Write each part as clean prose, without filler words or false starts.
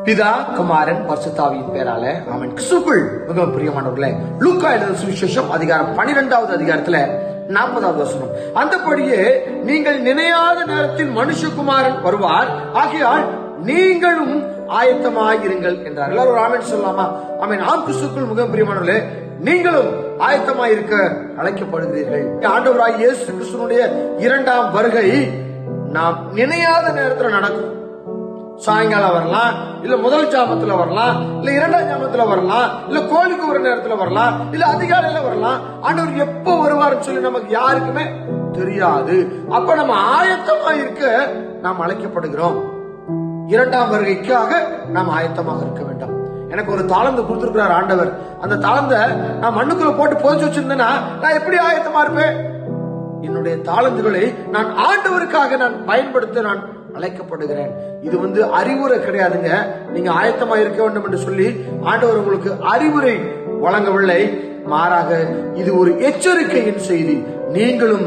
பிதா குமாரன் பரிசுத்தாவியின் பேரால ஆமென். கிறிஸ்துவுக்குள் மிகவும் பிரியமானவர்களே, லூக்கா எழுதின சுவிசேஷம் அதிகாரம் 12வது அதிகாரத்துல 40வது வசனம். அந்தபடியே நீங்கள் நினையாத நேரத்தில் மனுஷகுமாரன் வருவார், ஆகையால் நீங்களும் ஆயத்தமாயிருங்கள் என்றார். எல்லாரும் ஒரு ஆமென் சொல்லலாமா? ஆமென். ஆம், கிறிஸ்துவுக்குள் மிகவும் பிரியமானவர்களே, நீங்களும் ஆயத்தமாயிருக்க அழைக்கப்படுகிறீர்கள். ஆண்டவராகிய இயேசு கிறிஸ்துவினுடைய இரண்டாம் வருகை நாம் நினையாத நேரத்தில் நடக்கும். சாயங்காலம் வரலாம், இல்ல முதல் ஜாமத்துல வரலாம், இல்ல இரண்டாம் ஜாமத்துல வரலாம், இல்ல கோழிக்கு ஒரு நேரத்துல வரலாம், இல்ல அதிகாலையில வரலாம். ஆண்டவர் எப்ப வருவாருன்னு சொல்லி நமக்கு யாருக்குமே தெரியாது. அப்ப நம்ம ஆயத்தமா இருக்க நாம் அழைக்கப்படுகிறோம். இரண்டாம் வருகைக்காக நாம் ஆயத்தமாக இருக்க வேண்டும். எனக்கு ஒரு தாளந்து கொடுத்திருக்கிறார் ஆண்டவர். அந்த தாளந்த நான் மண்ணுக்குள்ள போட்டு புதைச்சு வச்சிருந்தேன்னா நான் எப்படி ஆயத்தமா இருப்பேன்? என்னுடைய தாளந்துகளை நான் ஆண்டவருக்காக நான் பயன்படுத்த நான் அழைக்கப்படுகிறேன். இது அறிவுரை கிடையாதுங்க. நீங்க ஆயத்தமா இருக்க வேண்டும் என்று சொல்லி ஆண்டவர் உங்களுக்கு அறிவுரை வழங்கவில்லை. மாறாக இது ஒரு எச்சரிக்கையின் செய்தி. நீங்களும்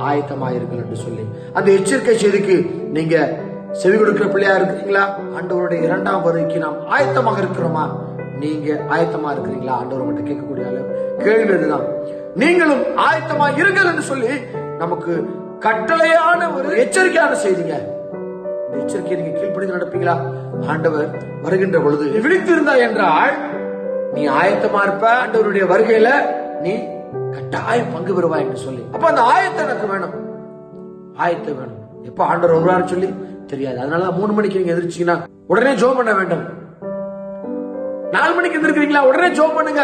ஆயத்தமாயிருங்கள் என்று சொல்லி அந்த எச்சரிக்கை செய்திக்கு நீங்க செவி கொடுக்கிற பிள்ளையா இருக்கிறீங்களா? ஆண்டவருடைய இரண்டாம் வருகைக்கு நாம் ஆயத்தமாக இருக்கிறோமா? நீங்க ஆயத்தமா இருக்கிறீங்களா? ஆண்டவர் மட்டும் கேட்கக்கூடிய கேள்வி இதுதான். நீங்களும் ஆயத்தமா இருங்கள் என்று சொல்லி நமக்கு கட்டளையான ஒரு எச்சரிக்கையான செய்திங்க. இந்த எச்சரிக்கையை நீங்க கீழ்ப்படிந்து நடப்பீங்களா? ஆண்டவர் வருகின்ற பொழுது விழித்திருந்தா என்றால் நீ ஆயத்தமா இருப்ப. ஆண்டவருடைய வருகையில நீ கட்டாயம் பங்கு பெறுவாய் என்று சொல்லி. அப்ப அந்த ஆயத்தம் எனக்கு வேணும். ஆயத்தம் வேணும். எப்ப ஆண்டவர் வருவாரு சொல்லி தெரியாது. அதனால 3 மணிக்கு நீங்க எதிர்ச்சீங்கன்னா உடனே ஜெபம் பண்ண வேண்டும். 4 மணிக்கு எந்திருக்கிறீங்களா? உடனே ஜெபம் பண்ணுங்க.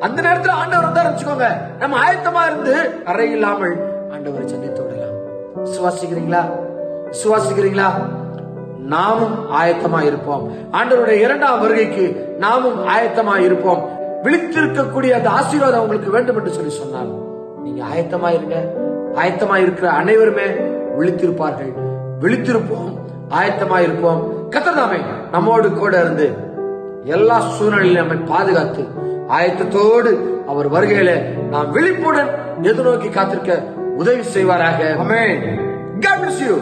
அந்த நேரத்தில் ஆண்டவர் வந்தா வச்சுக்கோங்க. நம்ம ஆயத்தமா இருந்து அறை இல்லாமல் ஆண்டவரை சந்தித்து விடலாம். விசுவாசிக்கிறீங்களா? விசுவாசிக்கிறீங்களா? நாமும் ஆயத்தமா இருப்போம். ஆண்டவருடைய இரண்டாம் வருகைக்கு நாமும் ஆயத்தமா இருப்போம். விழித்திருக்கக்கூடிய அந்த ஆசீர்வாதம் உங்களுக்கு வேண்டும் என்று சொல்லி சொன்னார். நீங்க ஆயத்தமா இருங்க. ஆயத்தமா இருக்கிற அனைவருமே விழித்திருப்பார்கள். விழித்திருப்போம், ஆயத்தமா இருப்போம். கர்த்தர் தாமே நம்மோடு கூட இருந்து எல்லா சூழ்நிலையிலும் நம்மை பாதுகாத்து ஆயத்தத்தோடு அவர் வருகையில நாம் விழிப்புடன் எதிர்நோக்கி காத்திருக்க உதவி செய்வாராக. ஆமென். God bless you.